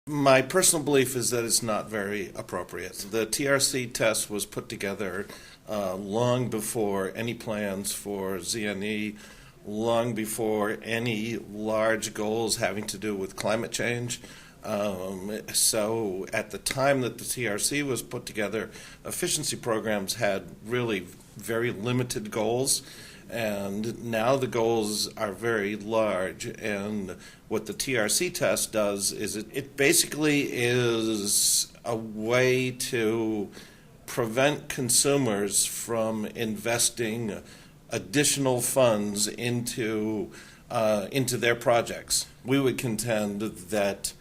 My personal belief is that it's not very appropriate. The TRC test was put together long before any plans for ZNE, long before any large goals having to do with climate change. So at the time that the TRC was put together, efficiency programs had really very limited goals. And now the goals are very large, and what the TRC test does is it basically is a way to prevent consumers from investing additional funds into their projects. We would contend that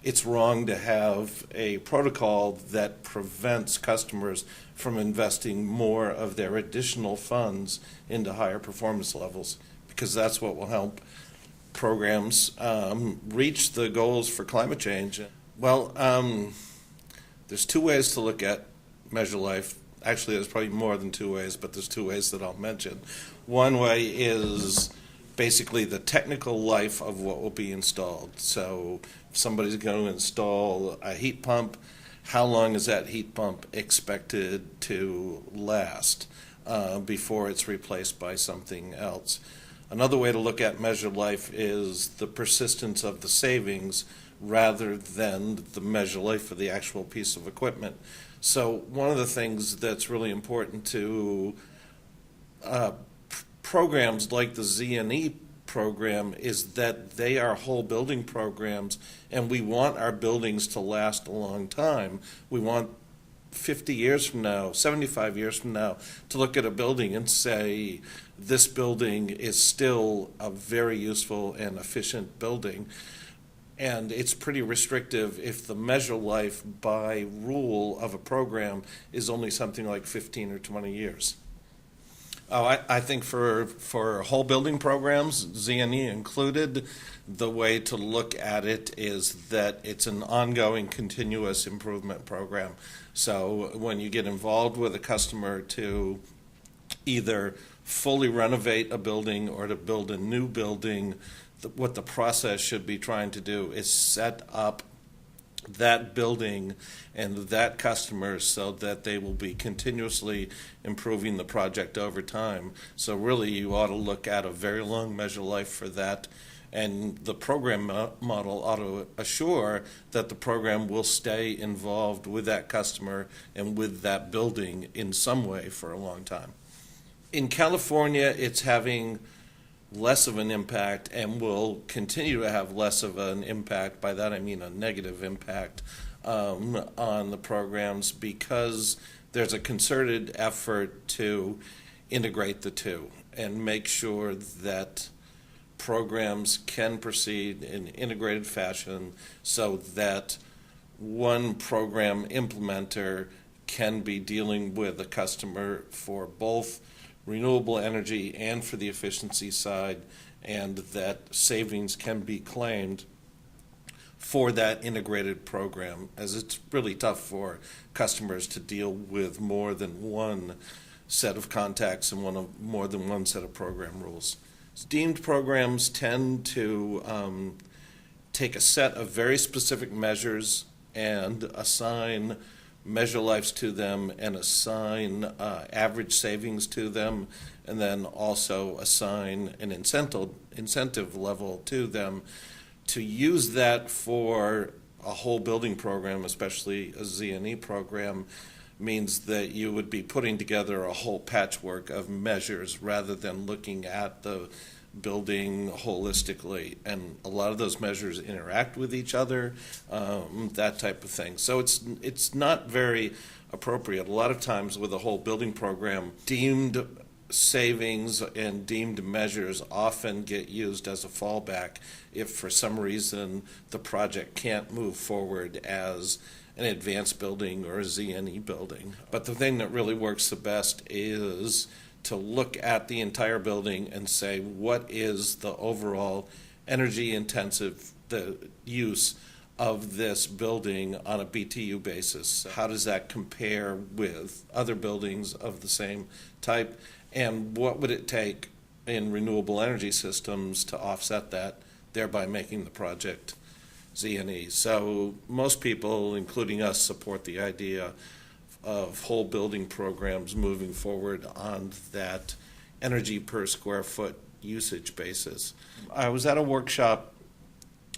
it's wrong to have a protocol that prevents customers from investing more of their additional funds into higher performance levels, because that's what will help programs reach the goals for climate change. Well, there's two ways to look at measure life. Actually, there's probably more than two ways, but there's two ways that I'll mention. One way is basically the technical life of what will be installed. So if somebody's going to install a heat pump, how long is that heat pump expected to last before it's replaced by something else? Another way to look at measured life is the persistence of the savings rather than the measure life of the actual piece of equipment. So one of the things that's really important to programs like the ZNE program is that they are whole building programs, and we want our buildings to last a long time. We want 50 years from now, 75 years from now, to look at a building and say, this building is still a very useful and efficient building. And it's pretty restrictive if the measure life by rule of a program is only something like 15 or 20 years. I think for whole building programs, ZNE included, the way to look at it is that it's an ongoing continuous improvement program. So when you get involved with a customer to either fully renovate a building or to build a new building, what the process should be trying to do is set up that building and that customer so that they will be continuously improving the project over time. So really you ought to look at a very long measure life for that, and the program model ought to assure that the program will stay involved with that customer and with that building in some way for a long time. In California, it's having less of an impact and will continue to have less of an impact. By that I mean a negative impact on the programs, because there's a concerted effort to integrate the two and make sure that programs can proceed in integrated fashion so that one program implementer can be dealing with a customer for both renewable energy and for the efficiency side, and that savings can be claimed for that integrated program, as it's really tough for customers to deal with more than one set of contacts and more than one set of program rules. Deemed programs tend to take a set of very specific measures and assign measure lives to them and assign average savings to them, and then also assign an incentive level to them. To use that for a whole building program, especially a ZNE program, means that you would be putting together a whole patchwork of measures rather than looking at the building holistically, and a lot of those measures interact with each other, that type of thing. So it's not very appropriate. A lot of times with a whole building program, deemed savings and deemed measures often get used as a fallback if for some reason the project can't move forward as an advanced building or a ZNE building. But the thing that really works the best is to look at the entire building and say, what is the overall energy intensive use of this building on a BTU basis? How does that compare with other buildings of the same type? And what would it take in renewable energy systems to offset that, thereby making the project ZNE. So most people, including us, support the idea of whole building programs moving forward on that energy per square foot usage basis. I was at a workshop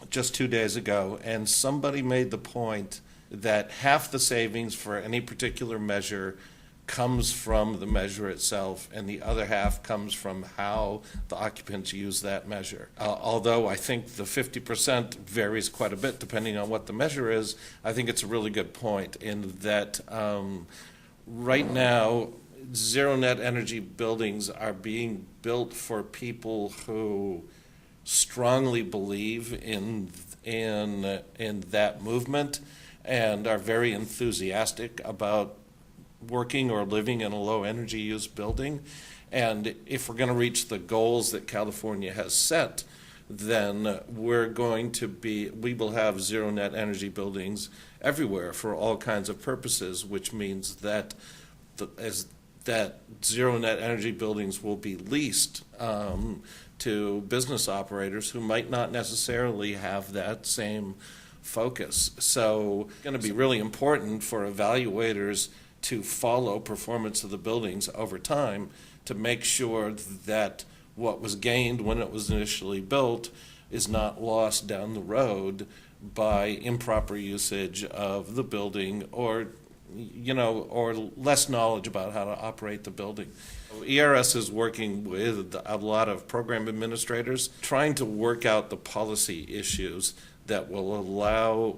just 2 days ago, and somebody made the point that half the savings for any particular measure comes from the measure itself, and the other half comes from how the occupants use that measure. Although I think the 50% varies quite a bit depending on what the measure is, I think it's a really good point in that right now, zero net energy buildings are being built for people who strongly believe in that movement and are very enthusiastic about working or living in a low energy use building. And if we're going to reach the goals that California has set, then we will have zero net energy buildings everywhere for all kinds of purposes, which means that that zero net energy buildings will be leased to business operators who might not necessarily have that same focus. So it's going to be really important for evaluators to follow performance of the buildings over time to make sure that what was gained when it was initially built is not lost down the road by improper usage of the building or less knowledge about how to operate the building. ERS is working with a lot of program administrators trying to work out the policy issues that will allow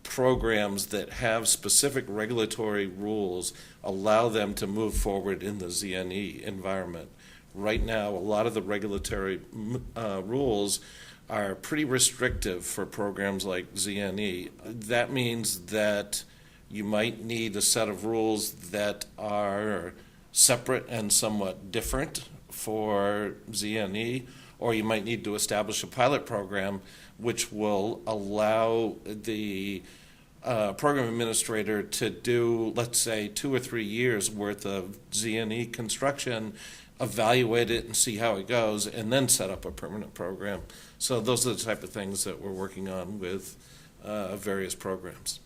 programs that have specific regulatory rules, allow them to move forward in the ZNE environment. Right now, a lot of the regulatory rules are pretty restrictive for programs like ZNE. That means that you might need a set of rules that are separate and somewhat different for ZNE, or you might need to establish a pilot program which will allow the program administrator to do, let's say, 2 or 3 years worth of ZNE construction, evaluate it and see how it goes, and then set up a permanent program. So those are the type of things that we're working on with various programs.